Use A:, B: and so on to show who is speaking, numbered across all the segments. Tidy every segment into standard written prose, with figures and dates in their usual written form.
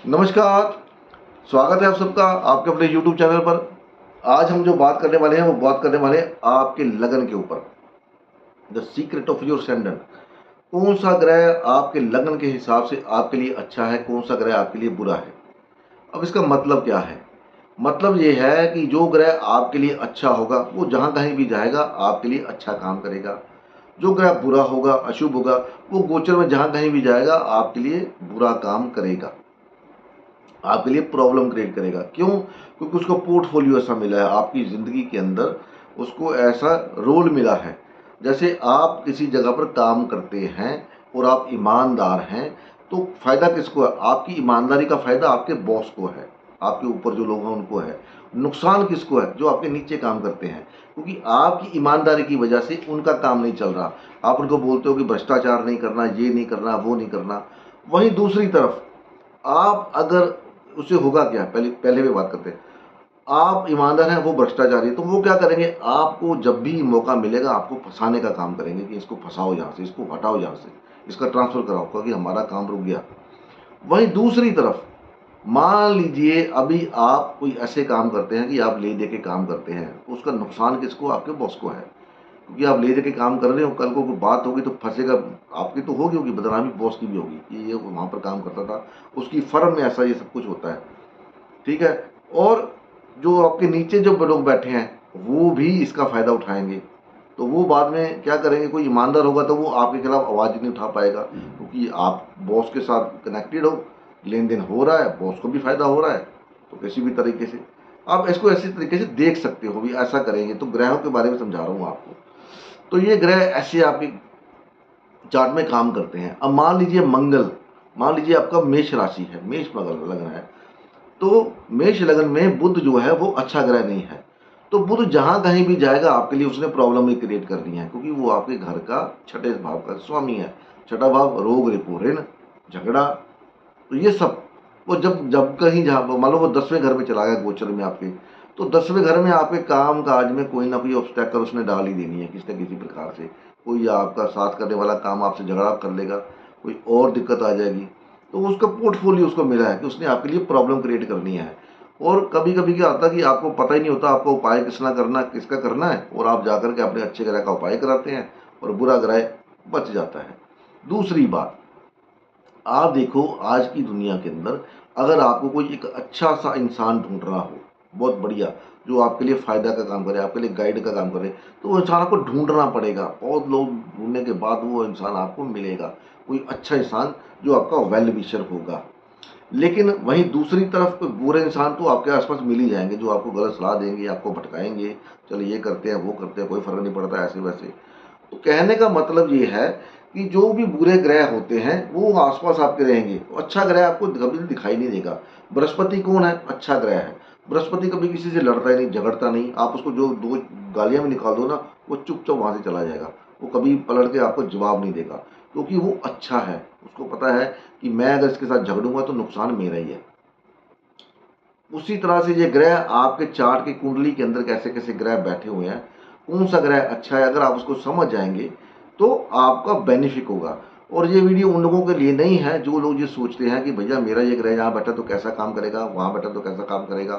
A: नमस्कार। स्वागत है आप सबका आपके अपने YouTube चैनल पर। आज हम जो बात करने वाले हैं वो बात करने वाले हैं आपके लगन के ऊपर। The secret of your ascendant. कौन सा ग्रह आपके लगन के हिसाब से आपके लिए अच्छा है, कौन सा ग्रह आपके लिए बुरा है। अब इसका मतलब क्या है? मतलब ये है कि जो ग्रह आपके लिए अच्छा होगा वो जहाँ कहीं भी जाएगा आपके लिए अच्छा काम करेगा। जो ग्रह बुरा होगा, अशुभ होगा, वो गोचर में जहाँ कहीं भी जाएगा आपके लिए बुरा काम करेगा, आपके लिए प्रॉब्लम क्रिएट करेगा। क्यों? क्योंकि उसको पोर्टफोलियो ऐसा मिला है आपकी ज़िंदगी के अंदर, उसको ऐसा रोल मिला है। जैसे आप किसी जगह पर काम करते हैं और आप ईमानदार हैं, तो फ़ायदा किसको है? आपकी ईमानदारी का फ़ायदा आपके बॉस को है, आपके ऊपर जो लोग हैं उनको है। नुकसान किसको है? जो आपके नीचे काम करते हैं, क्योंकि आपकी ईमानदारी की वजह से उनका काम नहीं चल रहा। आप उनको बोलते हो कि भ्रष्टाचार नहीं करना, ये नहीं करना, वो नहीं करना। वहीं दूसरी तरफ आप अगर, उससे होगा क्या, पहले पहले भी बात करते हैं। आप ईमानदार हैं, वो भ्रष्टाचारी है, तो वो क्या करेंगे? आपको जब भी मौका मिलेगा आपको फंसाने का काम करेंगे कि इसको फंसाओ यहाँ से, इसको हटाओ यहाँ से, इसका ट्रांसफर कराओ, क्योंकि हमारा काम रुक गया। वहीं दूसरी तरफ मान लीजिए अभी आप कोई ऐसे काम करते हैं कि आप ले दे के काम करते हैं, तो उसका नुकसान किसको? आपके बॉस को है, क्योंकि आप ले दे के काम कर रहे हो, कल को कोई बात होगी तो फंसेगा। आपकी तो होगी बदनामी, बॉस की भी होगी कि ये वहाँ पर काम करता था, उसकी फर्म में ऐसा ये सब कुछ होता है। ठीक है। और जो आपके नीचे जो लोग बैठे हैं वो भी इसका फ़ायदा उठाएंगे, तो वो बाद में क्या करेंगे? कोई ईमानदार होगा तो वो आपके खिलाफ आवाज़ नहीं उठा पाएगा, क्योंकि आप बॉस के साथ कनेक्टेड हो, लेन देन हो रहा है, बॉस को भी फ़ायदा हो रहा है। तो किसी भी तरीके से आप इसको ऐसी तरीके से देख सकते हो भी, ऐसा करेंगे। तो ग्रहों के बारे में समझा रहा हूँ आपको। तो ये ग्रह ऐसे आपके चार्ट में काम करते हैं। अब मान लीजिए मंगल, मान लीजिए आपका मेष राशि है, मेष मगल लगन है, तो मेष लगन में बुध जो है वो अच्छा ग्रह नहीं है। तो बुध जहां कहीं भी जाएगा आपके लिए उसने प्रॉब्लम ही क्रिएट करनी है, क्योंकि वो आपके घर का छठे भाव का स्वामी है। छठा भाव रोग, रिपु, ऋण, झगड़ा, तो ये सब। वो जब जब कहीं जहाँ मान लो वो 10वें घर में चला गया गोचर में आपके, तो 10वें घर में आपके काम काज में कोई ना कोई ऑब्स्टेकल उसने डाल ही देनी है किसी न किसी प्रकार से। कोई आपका साथ करने वाला काम आपसे झगड़ा कर लेगा, कोई और दिक्कत आ जाएगी। तो उसका पोर्टफोलियो उसको मिला है कि उसने आपके लिए प्रॉब्लम क्रिएट करनी है। और कभी कभी क्या होता है कि आपको पता ही नहीं होता आपको उपाय किसका करना है, और आप जाकर के अपने अच्छे ग्रह का उपाय कराते हैं और बुरा ग्रह बच जाता है। दूसरी बात, आप देखो आज की दुनिया के अंदर अगर आपको कोई एक अच्छा सा इंसान ढूंढ रहा हो, बहुत बढ़िया, जो आपके लिए फ़ायदा का काम करे, आपके लिए गाइड का काम करे, तो वो इंसान आपको ढूंढना पड़ेगा। बहुत लोग ढूंढने के बाद वो इंसान आपको मिलेगा, कोई अच्छा इंसान जो आपका वेल विशर होगा। लेकिन वहीं दूसरी तरफ कोई बुरे इंसान तो आपके आसपास मिल ही जाएंगे, जो आपको गलत सलाह देंगे, आपको भटकाएंगे, चलो ये करते हैं वो करते हैं, कोई फ़र्क नहीं पड़ता, ऐसे वैसे। तो कहने का मतलब ये है कि जो भी बुरे ग्रह होते हैं वो आसपास आपके रहेंगे, तो अच्छा ग्रह आपको कभी दिखाई नहीं देगा। बृहस्पति कौन है? अच्छा ग्रह है। बृहस्पति कभी किसी से लड़ता ही नहीं, झगड़ता नहीं। आप उसको जो दो गालियां भी निकाल दो ना, वो चुपचाप वहां से चला जाएगा, वो कभी पलट के आपको जवाब नहीं देगा, क्योंकि वो अच्छा है। उसको पता है कि मैं अगर इसके साथ झगड़ूंगा तो नुकसान मेरा ही है। उसी तरह से ये ग्रह आपके चार्ट की कुंडली के अंदर कैसे कैसे ग्रह बैठे हुए हैं, कौन सा ग्रह अच्छा है, अगर आप उसको समझ जाएंगे तो आपका बेनिफिट होगा। और ये वीडियो उन लोगों के लिए नहीं है जो लोग ये सोचते हैं कि भैया मेरा ये ग्रह यहाँ बैठा तो कैसा काम करेगा, वहाँ बैठा तो कैसा काम करेगा।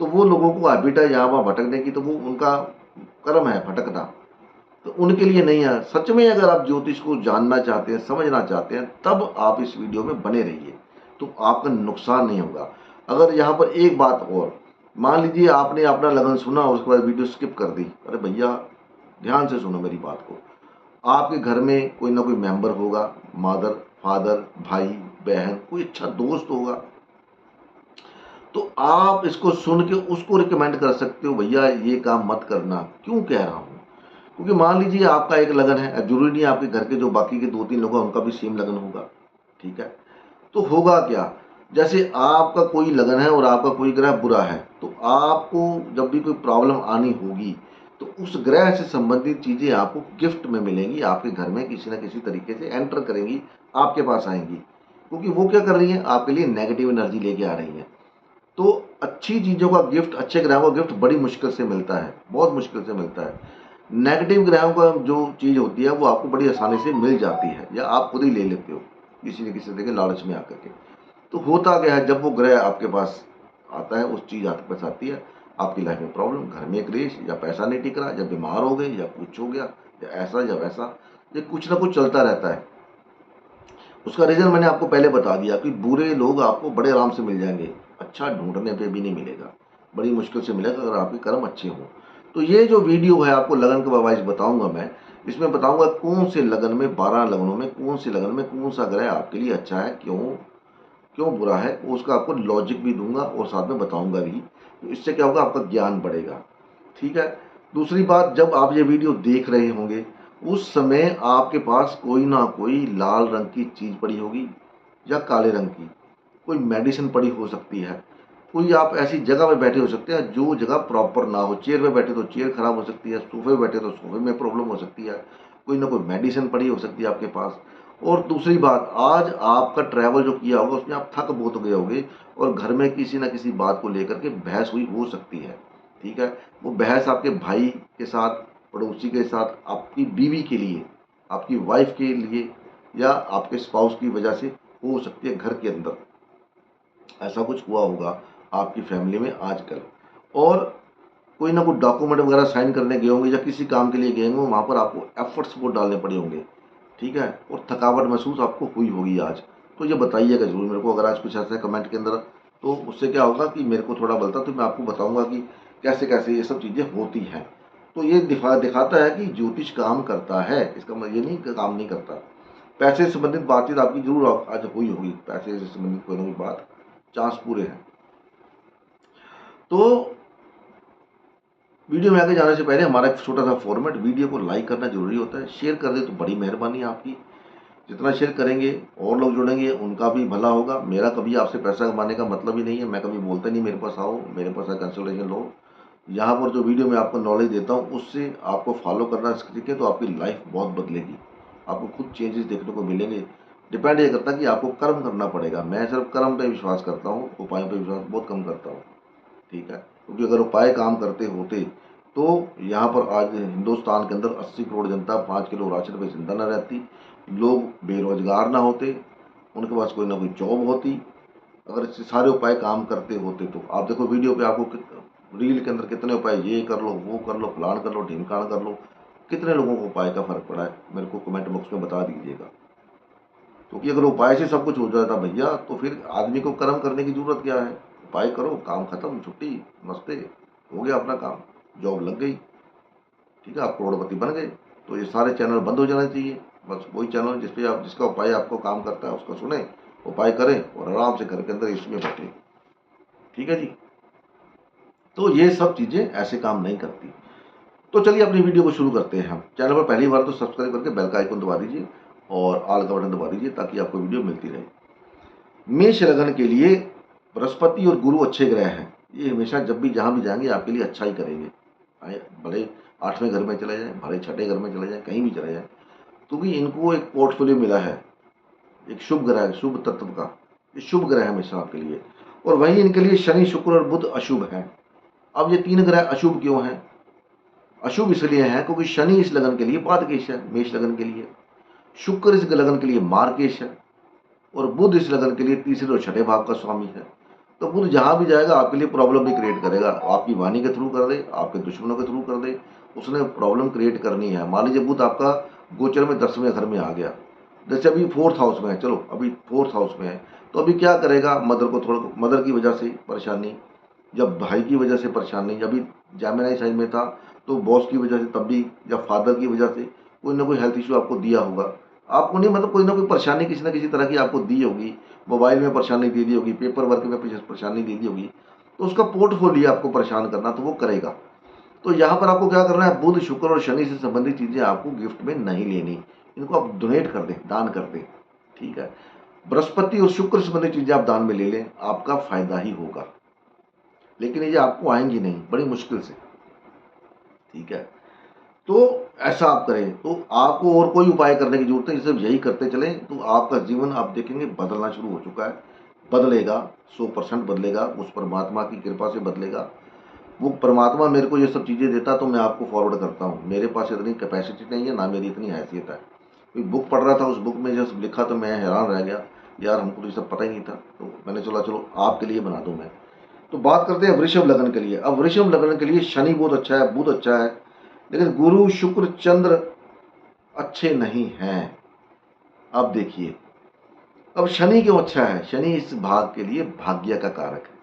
A: तो वो लोगों को हैबिट है यहाँ वहाँ भटकने की, तो वो उनका कर्म है भटकना, तो उनके लिए नहीं है। सच में अगर आप ज्योतिष को जानना चाहते हैं, समझना चाहते हैं, तब आप इस वीडियो में बने रहिए, तो आपका नुकसान नहीं होगा। अगर यहाँ पर एक बात और, मान लीजिए आपने अपना लगन सुना और उसके बाद वीडियो स्किप कर दी, अरे भैया ध्यान से सुनो मेरी बात को। आपके घर में कोई ना कोई मेंबर होगा, मदर, फादर, भाई, बहन, कोई अच्छा दोस्त होगा, तो आप इसको सुन के उसको रिकमेंड कर सकते हो, भैया ये काम मत करना। क्यों कह रहा हूँ? क्योंकि मान लीजिए आपका एक लगन है, अब जरूरी नहीं आपके घर के जो बाकी के 2-3 लोग हैं उनका भी सेम लगन होगा। ठीक है। तो होगा क्या? जैसे आपका कोई लगन है और आपका कोई ग्रह बुरा है, तो आपको जब भी कोई प्रॉब्लम आनी होगी तो उस ग्रह से संबंधित चीज़ें आपको गिफ्ट में मिलेंगी, आपके घर में किसी न किसी तरीके से एंटर करेंगी, आपके पास आएंगी, क्योंकि वो क्या कर रही हैं? आपके लिए नेगेटिव एनर्जी लेके आ रही हैं। तो अच्छी चीज़ों का गिफ्ट, अच्छे ग्रहों का गिफ्ट बड़ी मुश्किल से मिलता है, बहुत मुश्किल से मिलता है। नेगेटिव ग्रहों का जो चीज़ होती है वो आपको बड़ी आसानी से मिल जाती है, या आप खुद ही ले लेते हो किसी न किसी तरह के लालच में आकर के। तो होता क्या है, जब वो ग्रह आपके पास आता है, उस चीज़ आपके पास आती है, आपकी लाइफ में प्रॉब्लम, घर में क्लेश, या पैसा नहीं टिक रहा, या बीमार हो गए, या कुछ हो गया, या ऐसा या वैसा, ये कुछ ना कुछ चलता रहता है। उसका रीज़न मैंने आपको पहले बता दिया कि बुरे लोग आपको बड़े आराम से मिल जाएंगे, अच्छा ढूंढने पे भी नहीं मिलेगा, बड़ी मुश्किल से मिलेगा अगर आपके कर्म अच्छे हों। तो ये जो वीडियो है आपको लगन के वाइज बताऊंगा मैं, इसमें बताऊंगा कौन से लगन में, 12 लगनों में कौन से लगन में कौन सा ग्रह आपके लिए अच्छा है, क्यों क्यों बुरा है, उसका आपको लॉजिक भी दूंगा और साथ में बताऊंगा भी। तो इससे क्या होगा, आपका ज्ञान बढ़ेगा। ठीक है। दूसरी बात, जब आप ये वीडियो देख रहे होंगे उस समय आपके पास कोई ना कोई लाल रंग की चीज पड़ी होगी या काले रंग की, कोई मेडिसिन पड़ी हो सकती है, कोई आप ऐसी जगह पे बैठे हो सकते हैं जो जगह प्रॉपर ना हो, चेयर पे बैठे तो चेयर खराब हो सकती है, सोफे पे बैठे तो सोफे में प्रॉब्लम हो सकती है, कोई ना कोई मेडिसिन पड़ी हो सकती है आपके पास। और दूसरी बात, आज आपका ट्रैवल जो किया होगा उसमें आप थक बहुत गए होंगे और घर में किसी ना किसी बात को लेकर के बहस हुई हो सकती है। ठीक है। वो बहस आपके भाई के साथ, पड़ोसी के साथ, आपकी बीवी के लिए, आपकी वाइफ के लिए, या आपके स्पाउस की वजह से हो सकती है। घर के अंदर ऐसा कुछ हुआ होगा आपकी फैमिली में आजकल, और कोई ना कोई डॉक्यूमेंट वगैरह साइन करने गए होंगे या किसी काम के लिए गए होंगे, वहाँ पर आपको एफर्ट्स बहुत डालने पड़े होंगे। ठीक है। और थकावट महसूस आपको हुई होगी आज। तो ये बताइएगा जरूर मेरे को, अगर आज कुछ ऐसा है कमेंट के अंदर, तो उससे क्या होगा कि मेरे को थोड़ा बलता, तो मैं आपको बताऊंगा कि कैसे कैसे ये सब चीज़ें होती हैं। तो ये दिखाता है कि ज्योतिष काम करता है, इसका मतलब ये नहीं कि काम नहीं करता। पैसे से संबंधित बातचीत आपकी जरूर आज हुई होगी, पैसे से संबंधित कोई ना कोई बात, चांस पूरे हैं। तो वीडियो में आगे जाने से पहले हमारा एक छोटा सा फॉर्मेट, वीडियो को लाइक करना जरूरी होता है, शेयर कर दे तो बड़ी मेहरबानी आपकी। जितना शेयर करेंगे और लोग जुड़ेंगे उनका भी भला होगा। मेरा कभी आपसे पैसा कमाने का मतलब ही नहीं है, मैं कभी बोलता नहीं मेरे पास आओ, मेरे पास कंसल्टेशन लो। यहाँ पर जो वीडियो मैं आपको नॉलेज देता हूँ उससे आपको फॉलो करना सीखें तो आपकी लाइफ बहुत बदलेगी, आपको खुद चेंजेस देखने को मिलेंगे। डिपेंड ये करता है कि आपको कर्म करना पड़ेगा। मैं सिर्फ कर्म पे विश्वास करता हूँ, उपायों पे विश्वास बहुत कम करता हूँ। ठीक है। क्योंकि अगर उपाय काम करते होते तो यहाँ पर आज हिंदुस्तान के अंदर 80 करोड़ जनता 5 किलो राशन पे जिंदा न रहती, लोग बेरोजगार ना होते, उनके पास कोई ना कोई जॉब होती। अगर इससे सारे उपाय काम करते होते तो आप देखो वीडियो पे आपको रील के अंदर कितने उपाय, ये कर लो, वो कर लो, फलान कर लो, ढिमकान कर लो, कितने लोगों को उपाय का फर्क पड़ा है मेरे को कमेंट बॉक्स में बता दीजिएगा। क्योंकि अगर उपाय से सब कुछ हो जाता भैया तो फिर आदमी को कर्म करने की जरूरत क्या है। उपाय करो, काम खत्म, छुट्टी, मस्ते, हो गया अपना काम, जॉब लग गई। ठीक है, आप करोड़पति बन गए। तो ये सारे चैनल बंद हो जाने चाहिए। बस वही चैनल जिसपे आप, जिसका उपाय आपको काम करता है उसको सुने, उपाय करें और आराम से घर के अंदर इसमें बैठे। ठीक है जी। तो ये सब चीजें ऐसे काम नहीं करती। तो चलिए अपनी वीडियो को शुरू करते हैं। हम चैनल पर पहली बार तो सब्सक्राइब करके बेल का आइकन दबा दीजिए और ऑल का बटन दबा दीजिए ताकि आपको वीडियो मिलती रहे। मेष लगन के लिए बृहस्पति और गुरु अच्छे ग्रह हैं। ये हमेशा जब भी जहां भी जाएंगे आपके लिए अच्छा ही करेंगे। भले 8वें घर में चले जाए, भले 6ठे घर में चले जाए, कहीं भी चले जाए, क्योंकि इनको एक पोर्टफोलियो मिला है, एक शुभ ग्रह है, शुभ तत्व का। ये शुभ ग्रह है हमेशा आपके लिए। और वहीं इनके लिए शनि, शुक्र और बुध अशुभ है। अब ये 3 ग्रह अशुभ क्यों हैं? अशुभ इसलिए है क्योंकि शनि इस लगन के लिए पादकेश है, मेष लगन के लिए। शुक्र इस लगन के लिए मार्केश है और बुध इस लगन के लिए तीसरे और छठे भाव का स्वामी है। तो बुध जहां भी जाएगा आपके लिए प्रॉब्लम भी क्रिएट करेगा, आपकी वाणी के थ्रू कर दे, आपके दुश्मनों के थ्रू कर दे, उसने प्रॉब्लम क्रिएट करनी है। मान लीजिए बुध आपका गोचर में 10वें घर में आ गया, जैसे अभी 4th हाउस में है, चलो अभी 4th हाउस में है, तो अभी क्या करेगा, मदर को थोड़ा, मदर की वजह से परेशानी, जब भाई की वजह से परेशानी, जब भी जेमिनी साइन में था तो बॉस की वजह से, तब भी, या फादर की वजह से कोई ना कोई हेल्थ इशू आपको दिया होगा। आपको नहीं, मतलब कोई ना कोई परेशानी किसी ना किसी तरह की आपको दी होगी, मोबाइल में परेशानी दे दी होगी, पेपर वर्क में परेशानी दे दी होगी, तो उसका पोर्टफोलियो आपको परेशान करना तो वो करेगा। तो यहाँ पर आपको क्या करना है, बुध, शुक्र और शनि से संबंधित चीजें आपको गिफ्ट में नहीं लेनी, इनको आप डोनेट कर दें, दान कर दें। ठीक है। बृहस्पति और शुक्र से संबंधित चीजें आप दान में ले लें, आपका फायदा ही होगा, लेकिन ये आपको आएंगी नहीं, बड़ी मुश्किल से। ठीक है। तो ऐसा आप करें तो आपको और कोई उपाय करने की जरूरत नहीं, सिर्फ यही करते चलें तो आपका जीवन आप देखेंगे बदलना शुरू हो चुका है। बदलेगा, 100% बदलेगा, उस परमात्मा की कृपा से बदलेगा। वो परमात्मा मेरे को ये सब चीज़ें देता तो मैं आपको फॉरवर्ड करता हूँ, मेरे पास इतनी कैपेसिटी नहीं है, ना मेरी इतनी हैसियत है। कोई बुक पढ़ रहा था, उस बुक में जब लिखा तो मैं हैरान रह गया। यार हमको तो ये सब पता ही नहीं था, तो मैंने चलो आपके लिए बना दूं मैं। तो बात करते हैं वृषभ लगन के लिए। अब वृषभ लगन के लिए शनि बहुत अच्छा है, बुध अच्छा है, लेकिन गुरु शुक्र चंद्र अच्छे नहीं हैं। अब देखिए, अब शनि क्यों अच्छा है? शनि इस भाग के लिए भाग्य का कारक है,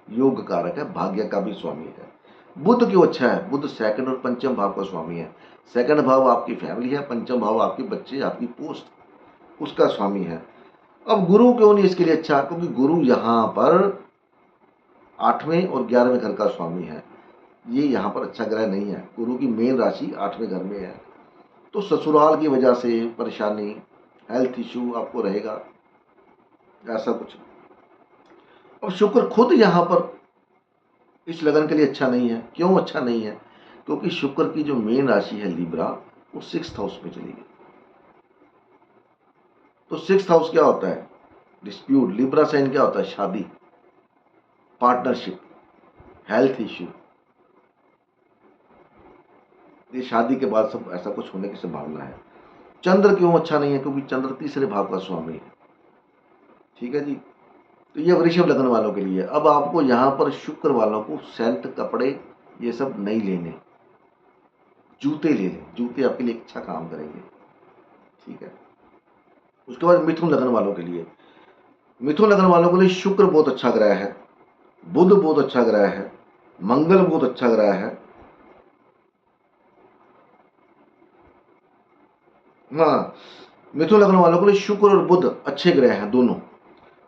A: योग कारक है, भाग्य का भी स्वामी है। बुध क्यों अच्छा है? बुध सेकंड और पंचम भाव का स्वामी है। सेकंड भाव आपकी फैमिली है, पंचम भाव आपके बच्चे, आपकी पोस्ट, उसका स्वामी है। अब गुरु क्यों नहीं इसके लिए अच्छा? क्योंकि गुरु यहां पर 8वें और 11वें घर का स्वामी है। ये यहाँ पर अच्छा ग्रह नहीं है। गुरु की मेन राशि 8वें घर में है, तो ससुराल की वजह से परेशानी, हेल्थ इश्यू आपको रहेगा, ऐसा कुछ। और शुक्र खुद यहाँ पर इस लगन के लिए अच्छा नहीं है। क्यों अच्छा नहीं है? क्योंकि शुक्र की जो मेन राशि है लिब्रा, वो 6th हाउस में चली गई। तो 6th हाउस क्या होता है? डिस्प्यूट। लिब्रा साइन क्या होता है? शादी, पार्टनरशिप, हेल्थ इश्यू। ये शादी के बाद सब ऐसा कुछ होने की संभावना है। चंद्र क्यों अच्छा नहीं है? क्योंकि चंद्र तीसरे भाव का स्वामी है। ठीक है जी। तो ये वृषभ लगन वालों के लिए। अब आपको यहाँ पर शुक्र वालों को सेंट, कपड़े, ये सब नहीं लेने, जूते ले लें। जूते आपके लिए अच्छा काम करेंगे। ठीक है। उसके बाद मिथुन लगन वालों के लिए। मिथुन लगन वालों के लिए शुक्र बहुत अच्छा ग्रह है, बुध बहुत अच्छा ग्रह है, मंगल बहुत अच्छा ग्रह है। हाँ, मिथुन लगन वालों के लिए शुक्र और बुध अच्छे ग्रह हैं दोनों,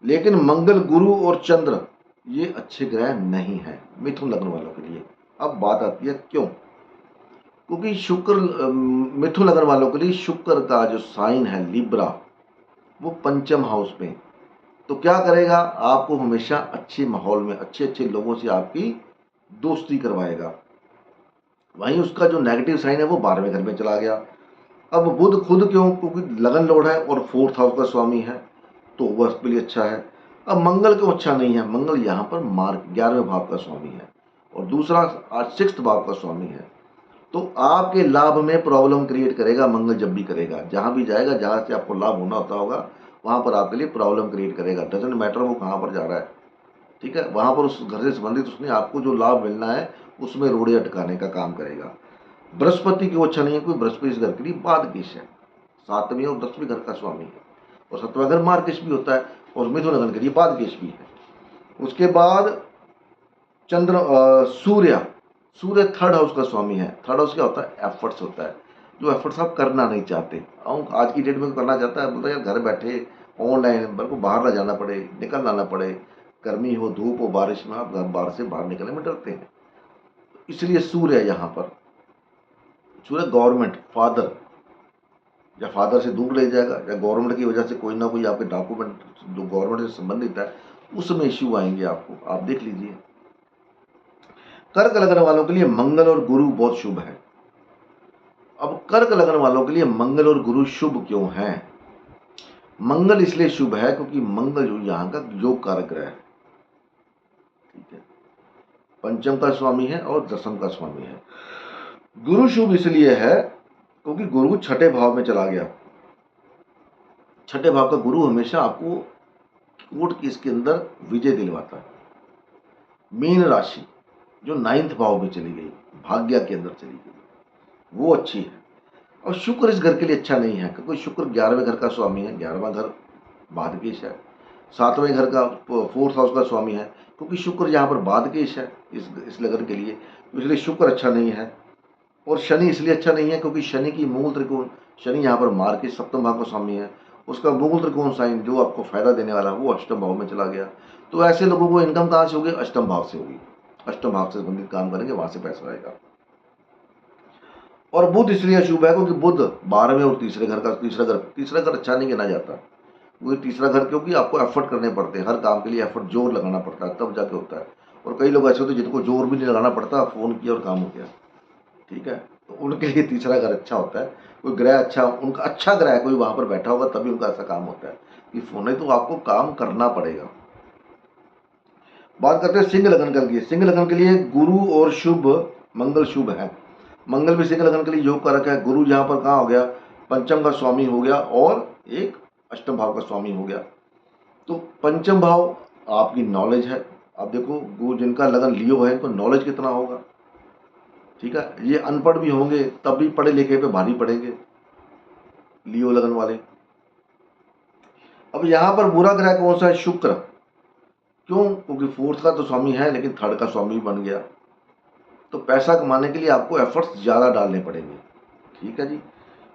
A: लेकिन मंगल, गुरु और चंद्र ये अच्छे ग्रह नहीं है मिथुन लगन वालों के लिए। अब बात आती है क्यों? क्योंकि शुक्र, मिथुन लगन वालों के लिए शुक्र का जो साइन है लिब्रा, वो पंचम हाउस में। तो क्या करेगा? आपको हमेशा अच्छे माहौल में अच्छे अच्छे लोगों से आपकी दोस्ती करवाएगा। वहीं उसका जो नेगेटिव साइन है वो 12वें घर में चला गया। अब बुध खुद क्यों? क्योंकि लगन लॉर्ड है और 4th हाउस का स्वामी है, तो वह उसके लिए अच्छा है। अब मंगल क्यों अच्छा नहीं है? मंगल यहाँ पर मार्ग 11वें भाव का स्वामी है और दूसरा 6th भाव का स्वामी है। तो आपके लाभ में प्रॉब्लम क्रिएट करेगा मंगल। जब भी करेगा, जहां भी जाएगा, जहां से आपको लाभ होना होता होगा, वहां पर आपके लिए प्रॉब्लम क्रिएट करेगा। डजेंट मैटर वो कहां पर जा रहा है। ठीक है, वहां पर उस घर से संबंधित उसने आपको जो लाभ मिलना है उसमें रोड़े अटकाने का काम करेगा। बृहस्पति क्यों अच्छा नहीं है? कोई बृहस्पति इस घर के लिए बादकेश है, 7वें और 10वें घर का स्वामी है, और 7वां घर मार्गेश भी होता है, और मिथुन लगन के लिए बादकेश भी है। उसके बाद चंद्र, सूर्य, सूर्य 3rd हाउस का स्वामी है। 3rd हाउस क्या होता है? एफर्ट्स होता है, जो एफर्ट्स आप करना नहीं चाहते। आज की डेट में करना चाहता है, बोलता है यार घर बैठे ऑनलाइन, मेरे को बाहर ना जाना पड़े, निकलना ना पड़े, गर्मी हो, धूप हो, बारिश में, आप घर बाहर से बाहर निकलने में डरते हैं। इसलिए सूर्य यहाँ पर, सूर्य गवर्नमेंट, फादर, या फादर से दूर ले जाएगा, या गवर्नमेंट की वजह से कोई ना कोई आपके डॉक्यूमेंट जो गवर्नमेंट से संबंधित है उसमें इश्यू आएंगे आपको, आप देख लीजिए। कर्क लगन वालों के लिए मंगल और गुरु बहुत शुभ है। अब कर्क लगन वालों के लिए मंगल और गुरु शुभ क्यों है? मंगल इसलिए शुभ है क्योंकि मंगल जो यहाँ का योग कारक ग्रह है। ठीक है, पंचम का स्वामी है और दसम का स्वामी है। गुरु शुभ इसलिए है क्योंकि गुरु 6ठे भाव में चला गया। 6ठे भाव का गुरु हमेशा आपको कोर्ट केस के अंदर विजय दिलवाता है। मीन राशि जो 9th भाव में चली गई, भाग्य के अंदर चली गई, वो अच्छी है। और शुक्र इस घर के लिए अच्छा नहीं है क्योंकि शुक्र 11वें घर का स्वामी है, 11वां घर बादकेश है। 7वें घर का 4th हाउस का स्वामी है, क्योंकि शुक्र यहाँ पर बादकेश है इस लगन के लिए, तो इसलिए शुक्र अच्छा नहीं है। और शनि इसलिए अच्छा नहीं है क्योंकि शनि की मूल त्रिकोण, शनि यहाँ पर मार के 7वें भाव का स्वामी है, उसका मूल त्रिकोण साइन जो आपको फायदा देने वाला है वो 8वें भाव में चला गया। तो ऐसे लोगों को इनकम कहाँ से होगी? 8वें भाव से होगी। 8वें भाव से संबंधित काम करेंगे, वहां से पैसा आएगा। और बुध इसलिए अशुभ है क्योंकि बुध 12वें और तीसरे घर का, तीसरा घर अच्छा नहीं गिना जाता। वो तीसरा घर क्योंकि आपको एफर्ट करने पड़ते हैं, हर काम के लिए एफर्ट, जोर लगाना पड़ता है, तब जाके होता है। और कई लोग ऐसे होते हैं जिनको जोर भी नहीं लगाना पड़ता, फोन किया और काम हो गया। ठीक है, तो उनके लिए तीसरा घर अच्छा होता है। कोई ग्रह अच्छा, उनका अच्छा ग्रह कोई वहां पर बैठा होगा तभी उनका ऐसा काम होता है कि फोन है, तो आपको काम करना पड़ेगा। बात करते हैं सिंह लगन के लिए। सिंह लगन के लिए गुरु और शुभ, मंगल शुभ है। मंगल भी सिंह लगन के लिए योग कारक है। गुरु यहाँ पर कहाँ हो गया? पंचम का स्वामी हो गया और एक अष्टम भाव का स्वामी हो गया। तो पंचम भाव आपकी नॉलेज है। अब देखो वो जिनका लगन लियो है तो नॉलेज कितना होगा, ठीक है। ये अनपढ़ भी होंगे तब भी पढ़े लिखे पे भारी पड़ेंगे लियो लगन वाले। अब यहाँ पर बुरा ग्रह कौन सा है? शुक्र। क्यों? क्योंकि फोर्थ का तो स्वामी है लेकिन थर्ड का स्वामी बन गया, तो पैसा कमाने के लिए आपको एफर्ट्स ज़्यादा डालने पड़ेंगे, ठीक है जी।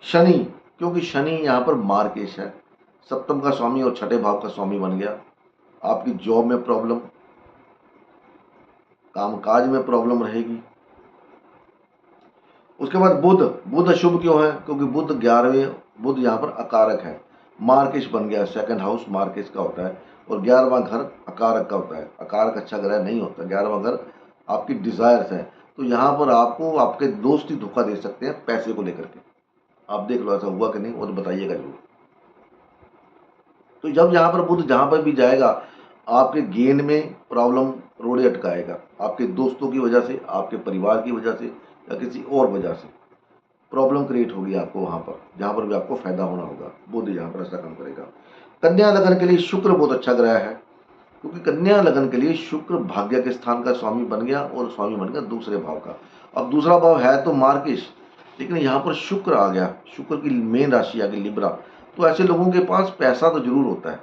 A: शनि, क्योंकि शनि यहाँ पर मार्केश है, सप्तम का स्वामी और छठे भाव का स्वामी बन गया। आपकी जॉब में प्रॉब्लम, कामकाज में प्रॉब्लम रहेगी। उसके बाद बुध, बुध अशुभ क्यों है? क्योंकि बुध 11वें, बुध यहाँ पर अकारक है, मार्केश बन गया। सेकंड हाउस मार्केश का होता है और 11वां घर अकारक का होता है। अकारक अच्छा ग्रह नहीं होता, 11वां घर आपकी डिजायर्स है। तो यहाँ पर आपको आपके दोस्त ही धोखा दे सकते हैं पैसे को लेकर के। आप देख लो ऐसा हुआ कि नहीं, वो तो बताइएगा जरूर। तो जब यहाँ पर बुध जहाँ पर भी जाएगा आपके गेन में प्रॉब्लम रोड़े अटकाएगा, आपके दोस्तों की वजह से, आपके परिवार की वजह से या किसी और वजह से प्रॉब्लम क्रिएट होगी आपको वहाँ पर, जहाँ पर भी आपको फायदा होना होगा। बुध यहाँ पर ऐसा काम करेगा। कन्या लगन के लिए शुक्र बहुत अच्छा ग्रह है, क्योंकि कन्या लगन के लिए शुक्र भाग्य के स्थान का स्वामी बन गया और स्वामी बन गया दूसरे भाव का। अब दूसरा भाव है तो मार्केश, लेकिन यहाँ पर शुक्र आ गया, शुक्र की मेन राशि आ गई लिब्रा। तो ऐसे लोगों के पास पैसा तो जरूर होता है,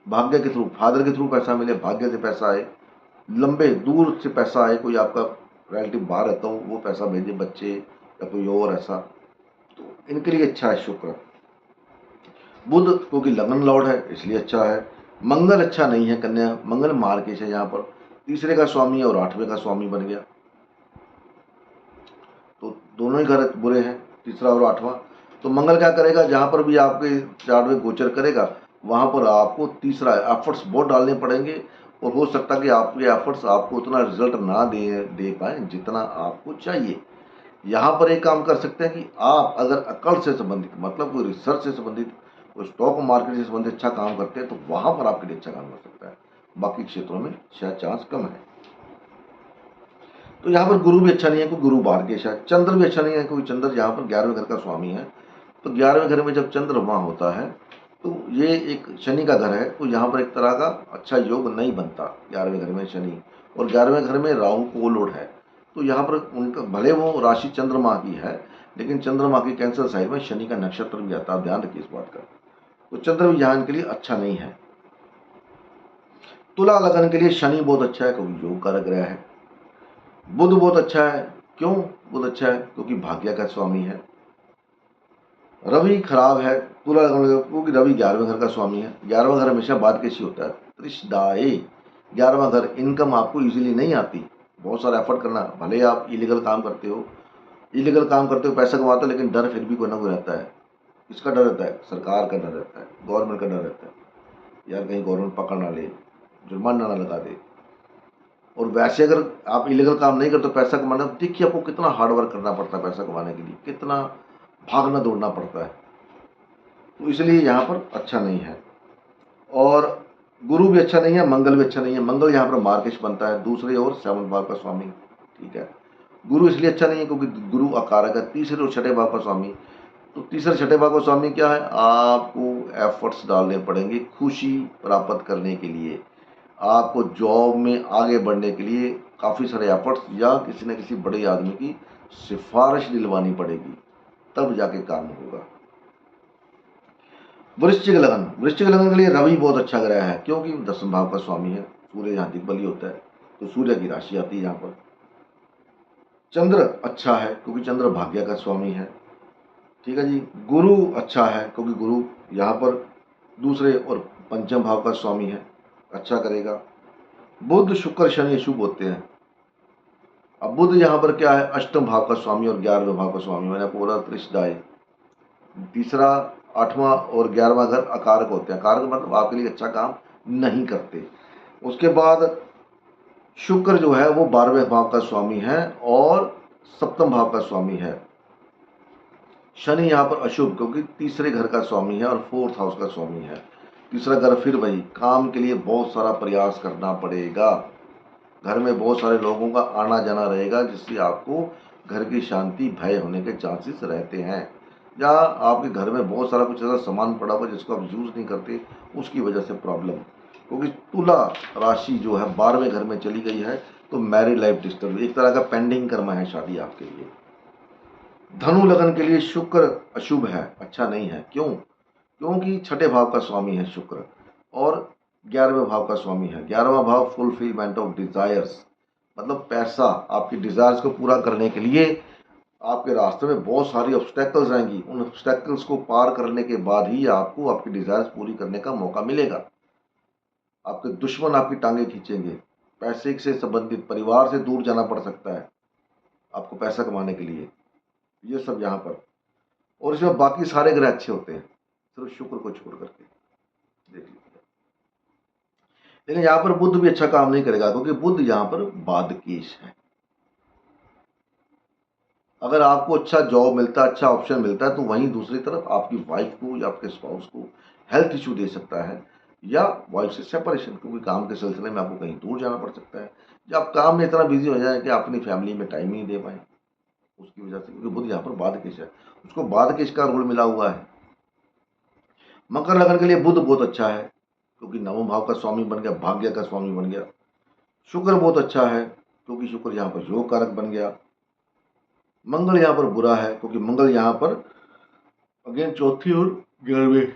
A: भाग्य के थ्रू, फादर के थ्रू पैसा मिले, भाग्य से पैसा आए, लंबे दूर से पैसा आए, कोई आपका रिलेटिव बाहर रहता हो वो पैसा भेजे, बच्चे या कोई और ऐसा, तो इनके लिए अच्छा है शुक्र। बुध क्योंकि लगन लॉर्ड है इसलिए अच्छा है। मंगल अच्छा नहीं है कन्या, मंगल मार्केश है, यहाँ पर तीसरे का स्वामी और 8वें का स्वामी बन गया, तो दोनों ही घर बुरे हैं, तीसरा और 8वां। तो मंगल क्या करेगा? जहाँ पर भी आपके चार्ट में गोचर करेगा वहाँ पर आपको तीसरा एफर्ट्स बहुत डालने पड़ेंगे, और हो सकता है कि आपके एफर्ट्स आपको उतना रिजल्ट ना दे पाए जितना आपको चाहिए। यहाँ पर एक काम कर सकते हैं कि आप अगर अकल से संबंधित, मतलब कोई रिसर्च से संबंधित, कोई स्टॉक मार्केट से संबंधित अच्छा काम करते हैं तो वहाँ पर आपके लिए अच्छा काम कर सकता है, बाकी क्षेत्रों में शायद चांस कम है। तो यहाँ पर गुरु भी अच्छा नहीं है, कोई गुरु मार्केश है। चंद्र भी अच्छा नहीं है, क्योंकि चंद्र यहाँ पर 11वें घर का स्वामी है। तो 11वें घर में जब चंद्र वहाँ होता है तो ये एक शनि का घर है, तो यहाँ पर एक तरह का अच्छा योग नहीं बनता 11वें घर में शनि, और 11वें घर में राहु को लोड है। तो यहाँ पर उनका भले वो राशि चंद्रमा की है, लेकिन चंद्रमा की कैंसर साइड में शनि का नक्षत्र भी आता है, ध्यान रखिए इस बात का। तो चंद्र भी यहाँ इनके लिए अच्छा नहीं है। तुला लगन के लिए शनि बहुत अच्छा है, क्योंकि योग कारक ग्रह है। बुध बहुत अच्छा है। क्यों बुध अच्छा है? क्योंकि भाग्य का स्वामी है। रवि खराब है तुला लगन, क्योंकि रवि 11वें घर का स्वामी है। 11वां घर हमेशा बादकेशी होता है, त्रिशदायी। 11वां घर इनकम आपको इजीली नहीं आती, बहुत सारा एफर्ट करना, भले आप इलीगल काम करते हो, पैसा कमाते हो, लेकिन डर फिर भी कोई ना कोई रहता है। किसका डर रहता है? सरकार का डर रहता है, गवर्नमेंट का डर रहता है, यार कहीं गवर्नमेंट पकड़ ना ले, जुर्माना ना लगा दे। और वैसे अगर आप इलीगल काम नहीं करते, पैसा कमाना, देखिए आपको कितना हार्ड वर्क करना पड़ता है पैसा कमाने के लिए, कितना भागना दौड़ना पड़ता है। तो इसलिए यहाँ पर अच्छा नहीं है। और गुरु भी अच्छा नहीं है, मंगल भी अच्छा नहीं है। मंगल यहाँ पर मार्केश बनता है, दूसरे और 7वें भाव का स्वामी, ठीक है। गुरु इसलिए अच्छा नहीं है क्योंकि गुरु अकारक है, तीसरे और छठे भाव का स्वामी। तो तीसरे छठे भाव का स्वामी क्या है? आपको एफर्ट्स डालने पड़ेंगे खुशी प्राप्त करने के लिए, आपको जॉब में आगे बढ़ने के लिए काफ़ी सारे एफर्ट्स या किसी न किसी बड़े आदमी की सिफारिश दिलवानी पड़ेगी, तब जाके काम होगा। वृश्चिक लगन, वृश्चिक लगन के लिए रवि बहुत अच्छा ग्रह है, क्योंकि 10वें भाव का स्वामी है। सूर्य यहाँ दिग्बली होता है, तो सूर्य की राशि आती है यहाँ पर। चंद्र अच्छा है क्योंकि चंद्र भाग्य का स्वामी है, ठीक है जी। गुरु अच्छा है क्योंकि गुरु यहाँ पर दूसरे और पंचम भाव का स्वामी है, अच्छा करेगा। बुध शुक्र शनि शुभ होते हैं। अब बुध यहाँ पर क्या है? अष्टम भाव का स्वामी और 11वें भाव का स्वामी, मैंने आपको बोला त्रिशदाई। तीसरा 8वां और 11वां घर अकारक होते हैं, अकारक मतलब आपके लिए अच्छा काम नहीं करते। उसके बाद शुक्र जो है वो 12वें भाव का स्वामी है और सप्तम भाव का स्वामी है। शनि यहाँ पर अशुभ क्योंकि तीसरे घर का स्वामी है और 4th हाउस का स्वामी है। तीसरा घर फिर वही, काम के लिए बहुत सारा प्रयास करना पड़ेगा, घर में बहुत सारे लोगों का आना जाना रहेगा, जिससे आपको घर की शांति भय होने के चांसेस रहते हैं। या आपके घर में बहुत सारा कुछ ऐसा सामान पड़ा हुआ जिसको आप यूज़ नहीं करते, उसकी वजह से प्रॉब्लम। क्योंकि तुला राशि जो है 12वें घर में चली गई है, तो मैरिड लाइफ डिस्टर्ब, एक तरह का पेंडिंग कर्म है शादी आपके लिए। धनु लगन के लिए शुक्र अशुभ है, अच्छा नहीं है। क्यों? क्योंकि छठे भाव का स्वामी है शुक्र और 11वें भाव का स्वामी है। 11वां भाव फुलफिलमेंट ऑफ डिजायर्स, मतलब पैसा, आपकी डिजायर्स को पूरा करने के लिए आपके रास्ते में बहुत सारी ऑब्स्टेकल्स आएंगी। उन ऑब्स्टेकल्स को पार करने के बाद ही आपको आपकी डिजायर्स पूरी करने का मौका मिलेगा। आपके दुश्मन आपकी टांगे खींचेंगे, पैसे से संबंधित, परिवार से दूर जाना पड़ सकता है आपको पैसा कमाने के लिए, ये सब यहाँ पर। और इसमें बाकी सारे ग्रह अच्छे होते हैं, सिर्फ शुक्र को छोड़ करके देख लीजिए। लेकिन यहाँ पर बुध भी अच्छा काम नहीं करेगा, क्योंकि बुध यहाँ पर बादकेश है। अगर आपको अच्छा जॉब मिलता है, अच्छा ऑप्शन मिलता है, तो वहीं दूसरी तरफ आपकी वाइफ को या आपके स्पाउस को हेल्थ इशू दे सकता है, या वाइफ से सेपरेशन, क्योंकि काम के सिलसिले में आपको कहीं दूर जाना पड़ सकता है, या आप काम में इतना बिजी हो जाए कि आप अपनी फैमिली में टाइम नहीं दे पाए उसकी वजह से, क्योंकि बुध यहाँ पर बादकेश है, उसको बादकेश का रूल मिला हुआ है। मकर लगन के लिए बुध बहुत अच्छा है, क्योंकि नवम भाव का स्वामी बन गया, भाग्य का स्वामी बन गया। शुक्र बहुत अच्छा है, क्योंकि शुक्र यहाँ पर योग कारक बन गया। मंगल यहाँ पर बुरा है, क्योंकि मंगल यहाँ पर अगेन चौथी और 11वें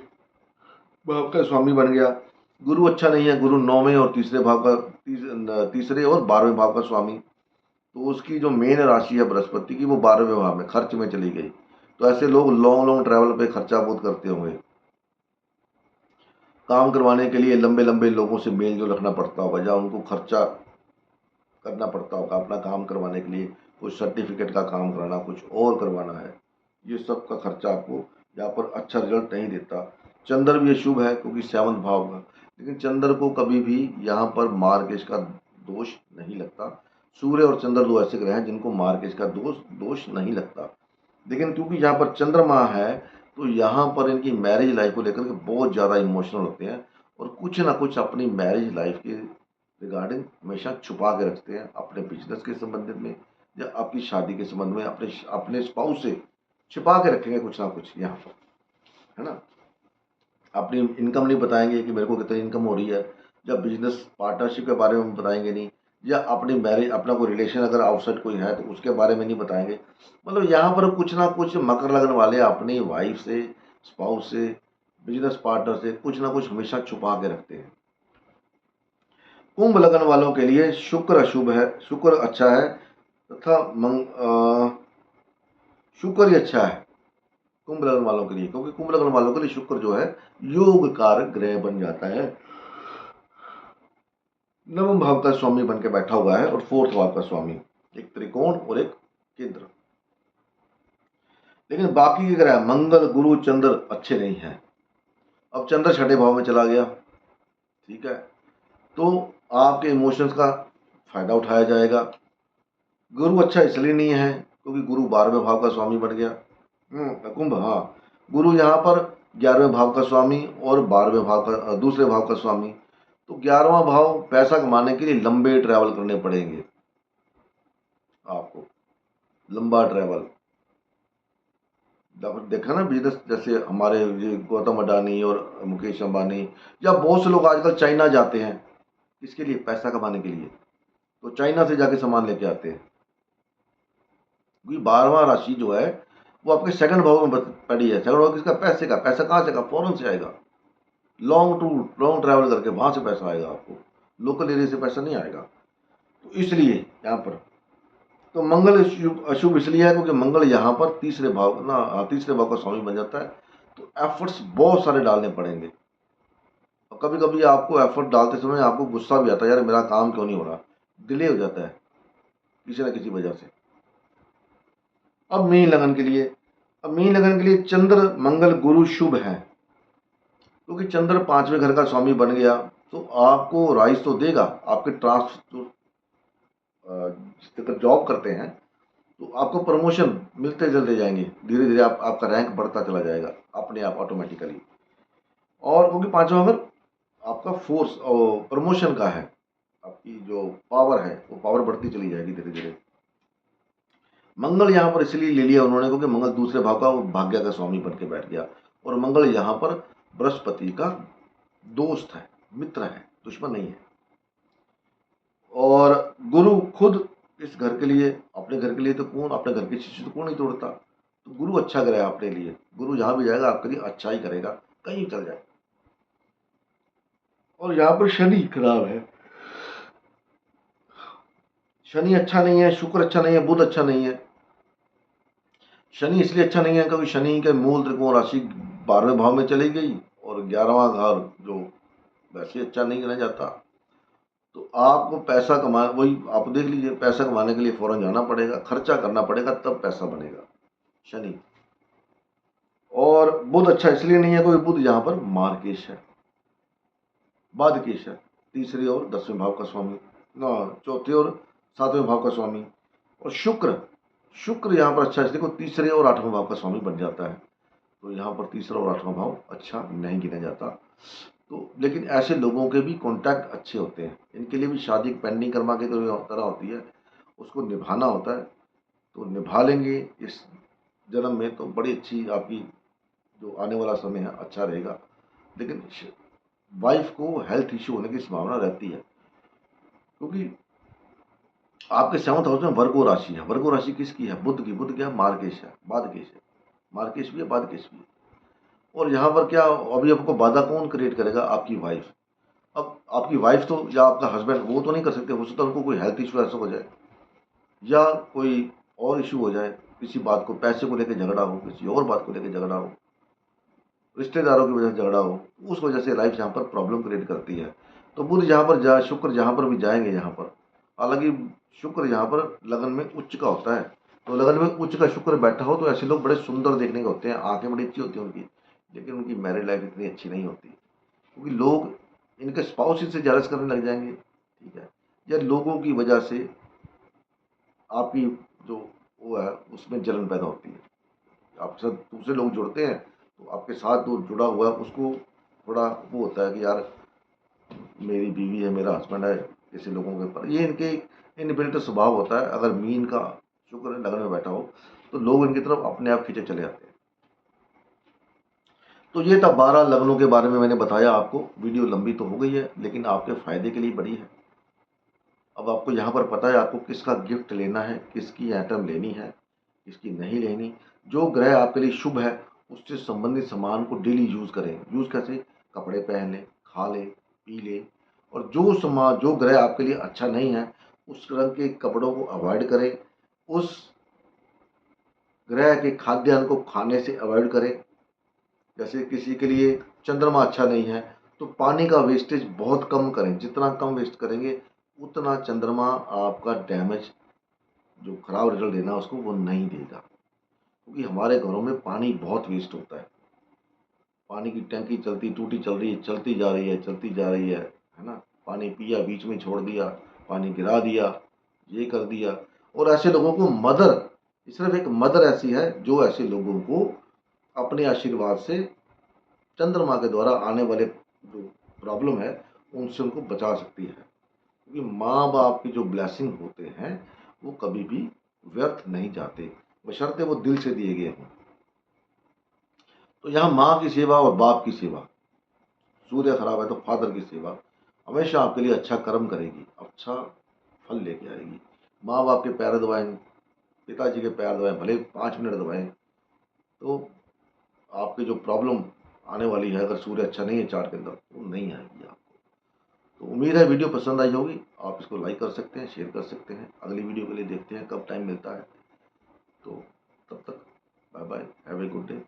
A: भाव का स्वामी बन गया। गुरु अच्छा नहीं है, गुरु 9वें और तीसरे भाव का तीसरे और 12वें भाव का स्वामी, तो उसकी जो मेन राशि है बृहस्पति की, वो 12वें भाव में खर्च में चली गई। तो ऐसे लोग लॉन्ग लॉन्ग ट्रैवल पे खर्चा बहुत करते होंगे, काम करवाने के लिए लंबे लंबे लोगों से मेल जो रखना पड़ता होगा, या उनको खर्चा करना पड़ता होगा अपना काम करवाने के लिए, कुछ सर्टिफिकेट का काम कराना, कुछ और करवाना है, ये सब का खर्चा आपको यहाँ पर अच्छा रिजल्ट नहीं देता। चंद्र भी शुभ है, क्योंकि 7वें भाव का, लेकिन चंद्र को कभी भी यहाँ पर मार्गेश का दोष नहीं लगता। सूर्य और चंद्र दो ऐसे ग्रह हैं जिनको मार्गेश का दोष नहीं लगता। लेकिन क्योंकि यहाँ पर चंद्रमा है, तो यहाँ पर इनकी मैरिज लाइफ को लेकर के बहुत ज़्यादा इमोशनल होते हैं, और कुछ ना कुछ अपनी मैरिज लाइफ के रिगार्डिंग हमेशा छुपा के रखते हैं, अपने बिजनेस के संबंध में या आपकी शादी के संबंध में, अपने अपने स्पाउस से छिपा के रखेंगे कुछ ना कुछ यहाँ पर, है ना। अपनी इनकम नहीं बताएंगे कि मेरे को कितनी इनकम हो रही है, या बिजनेस पार्टनरशिप के बारे में बताएंगे नहीं, या अपनी मैरिज, अपना कोई रिलेशन अगर आउटसाइड कोई है तो उसके बारे में नहीं बताएंगे। मतलब यहाँ पर कुछ ना कुछ मकर लगन वाले अपनी वाइफ से, स्पाउस से, बिजनेस पार्टनर से कुछ ना कुछ हमेशा छुपा के रखते हैं। कुंभ लगन वालों के लिए शुक्र अशुभ है, शुक्र अच्छा है, तथा शुक्र ही अच्छा है कुंभ लगन वालों के लिए, क्योंकि कुंभ लगन वालों के लिए शुक्र जो है योग कारक ग्रह बन जाता है। नवम भाव का स्वामी बन के बैठा हुआ है, और 4th भाव का स्वामी, एक त्रिकोण और एक केंद्र। लेकिन बाकी के ग्रह मंगल, गुरु, चंद्र अच्छे नहीं हैं। अब चंद्र छठे भाव में चला गया, ठीक है, तो आपके इमोशंस का फायदा उठाया जाएगा। गुरु अच्छा इसलिए नहीं है क्योंकि गुरु 12वें भाव का स्वामी बन गया। कुंभ, हाँ, गुरु यहाँ पर 11वें भाव का स्वामी और 12वें भाव का दूसरे भाव का स्वामी, तो 11वां भाव पैसा कमाने के लिए लंबे ट्रैवल करने पड़ेंगे आपको, लंबा ट्रैवल। देखा ना बिजनेस, जैसे हमारे ये गौतम अडानी और मुकेश अंबानी, या बहुत से लोग आजकल चाइना जाते हैं, इसके लिए पैसा कमाने के लिए, तो चाइना से जाके सामान लेके आते हैं, क्योंकि 12वां राशि जो है वो आपके सेकंड भाव में पड़ी है। सेकंड भाव किसका? पैसे का। पैसा कहाँ से आएगा? फॉरेन से आएगा, लॉन्ग टूर, लॉन्ग ट्रैवल करके वहां से पैसा आएगा आपको, लोकल एरिया से पैसा नहीं आएगा। तो इसलिए यहाँ पर तो मंगल अशुभ इसलिए है क्योंकि मंगल यहाँ पर तीसरे भाव तीसरे भाव का स्वामी बन जाता है, तो एफर्ट्स बहुत सारे डालने पड़ेंगे। और कभी कभी आपको एफर्ट डालते समय आपको गुस्सा भी आता है, यार मेरा काम क्यों नहीं हो रहा, डिले हो जाता है किसी ना किसी वजह से। अब मीन लगन के लिए, चंद्र, मंगल, गुरु शुभ है, क्योंकि चंद्र 5वें घर का स्वामी बन गया, तो आपको राइज तो देगा। आपके ट्रांसफर, अगर जॉब करते हैं तो आपको प्रमोशन मिलते चलते जाएंगे, धीरे धीरे आपका रैंक बढ़ता चला जाएगा अपने आप ऑटोमेटिकली। और क्योंकि 5वां घर आपका फोर्स और प्रमोशन का है, आपकी जो पावर है वो पावर बढ़ती चली जाएगी धीरे धीरे। मंगल यहाँ पर इसलिए ले लिया उन्होंने क्योंकि मंगल दूसरे भाव का वो भाग्य का स्वामी बन के बैठ गया, और मंगल यहाँ पर बृहस्पति का दोस्त है, मित्र है, दुश्मन नहीं है। और गुरु खुद इस घर के लिए, अपने घर के लिए तो कौन, अपने घर की शिष्य तो कौन नहीं तोड़ता। तो गुरु अच्छा करे अपने लिए, गुरु जहां भी जाएगा आपके लिए अच्छा ही करेगा, कहीं चल जाए। और यहाँ पर शनि खराब है, शनि अच्छा नहीं है, शुक्र अच्छा नहीं है, बुध अच्छा नहीं है। शनि इसलिए अच्छा नहीं है क्योंकि शनि के मूल त्रिकोण राशि 12वें भाव में चली गई, और 11वां घर जो वैसे अच्छा नहीं गिना जाता। तो आपको पैसा कमा, वही आप देख लीजिए, पैसा कमाने के लिए फौरन जाना पड़ेगा, खर्चा करना पड़ेगा, तब पैसा बनेगा, शनि। और बुध अच्छा इसलिए नहीं है क्योंकि बुध यहाँ पर मार्केश है, बाधकेश है, तीसरे और 10वें भाव का स्वामी, चौथे और 7वें भाव का स्वामी। और शुक्र, शुक्र यहाँ पर अच्छा इसलिए तीसरे और 8वें भाव का स्वामी बन जाता है। तो यहाँ पर तीसरा और 8वां भाव अच्छा नहीं गिना जाता। तो लेकिन ऐसे लोगों के भी कॉन्टैक्ट अच्छे होते हैं, इनके लिए भी शादी पेंडिंग कर्मा की तरह होती है, उसको निभाना होता है। तो निभा लेंगे इस जन्म में तो बड़ी अच्छी आपकी जो आने वाला समय है अच्छा रहेगा। लेकिन वाइफ को हेल्थ इश्यू होने की संभावना रहती है, क्योंकि आपके 7th हाउस में वर्गो राशि है। वर्गो राशि किसकी है? बुध की। बुध क्या? मार्केश है, बाधकेश है, मार्केश भी है, बाधकेश भी है। और यहाँ पर क्या, अभी आपको बाधा कौन क्रिएट करेगा? आपकी वाइफ। अब आपकी वाइफ तो, या आपका हस्बैंड, वो तो नहीं कर सकते, हो सकता है उनको कोई हेल्थ इशू ऐसा हो जाए, या कोई और इशू हो जाए, किसी बात को, पैसे को लेकर झगड़ा हो, किसी और बात को लेकर झगड़ा हो, रिश्तेदारों की वजह से झगड़ा हो, उस वजह से लाइफ यहाँ पर प्रॉब्लम क्रिएट करती है। तो बुध जहाँ पर जाए, शुक्र जहाँ पर भी जाएंगे यहाँ पर, हालांकि शुक्र यहाँ पर लगन में उच्च का होता है, तो लगन में उच्च का शुक्र बैठा हो तो ऐसे लोग बड़े सुंदर देखने के होते हैं, आंखें बड़ी अच्छी होती हैं उनकी, लेकिन उनकी मैरिड लाइफ इतनी अच्छी नहीं होती, क्योंकि लोग इनके स्पाउस से जेलस करने लग जाएंगे, ठीक है, या लोगों की वजह से आपकी जो वो है उसमें जलन पैदा होती है। आपके साथ दूसरे लोग जुड़ते हैं तो आपके साथ जो जुड़ा हुआ है उसको थोड़ा वो होता है कि यार मेरी बीवी है, मेरा हस्बैंड है, ऐसे लोगों के ऊपर ये इनके इनबिल्ट स्वभाव होता है। अगर मीन का शुक्र लगन में बैठा हो तो लोग इनकी तरफ अपने आप खींचे चले जाते हैं। तो ये था 12 लग्नों के बारे में मैंने बताया आपको। वीडियो लंबी तो हो गई है लेकिन आपके फायदे के लिए बड़ी है। अब आपको यहाँ पर पता है आपको किसका गिफ्ट लेना है, किसकी आइटम लेनी है, किसकी नहीं लेनी। जो ग्रह आपके लिए शुभ है उससे संबंधित सामान को डेली यूज करें। यूज कैसे? कपड़े पहन लें, खा लें, पी लें। और जो सामान, जो ग्रह आपके लिए अच्छा नहीं है उस रंग के कपड़ों को अवॉइड करें। उस ग्रह के खाद्यान्न को खाने से अवॉइड करें। जैसे किसी के लिए चंद्रमा अच्छा नहीं है तो पानी का वेस्टेज बहुत कम करें। जितना कम वेस्ट करेंगे उतना चंद्रमा आपका डैमेज, जो खराब रिजल्ट देना उसको, वो नहीं देगा। क्योंकि हमारे घरों में पानी बहुत वेस्ट होता है। पानी की टंकी चलती टूटी चल रही है, चलती जा रही है, चलती जा रही है ना। पानी पिया, बीच में छोड़ दिया, पानी गिरा दिया, ये कर दिया। और ऐसे लोगों को मदर, सिर्फ एक मदर ऐसी है जो ऐसे लोगों को अपने आशीर्वाद से, चंद्रमा के द्वारा आने वाले जो प्रॉब्लम है उनसे उनको बचा सकती है। क्योंकि माँ बाप की जो ब्लेसिंग होते हैं वो कभी भी व्यर्थ नहीं जाते, बशर्ते वो दिल से दिए गए हों। तो यहाँ माँ की सेवा और बाप की सेवा, सूर्य खराब है तो फादर की सेवा हमेशा आपके लिए अच्छा कर्म करेगी, अच्छा फल लेके आएगी। माँ बाप के पैर दबाएं, पिताजी के पैर दबाएं, भले 5 मिनट दबाएं, तो आपकी जो प्रॉब्लम आने वाली है, अगर सूर्य अच्छा नहीं है चार्ट के अंदर, वो नहीं आएगी आपको। तो उम्मीद है वीडियो पसंद आई होगी। आप इसको लाइक कर सकते हैं, शेयर कर सकते हैं। अगली वीडियो के लिए देखते हैं कब टाइम मिलता है। तो तब तक bye bye, have a good day.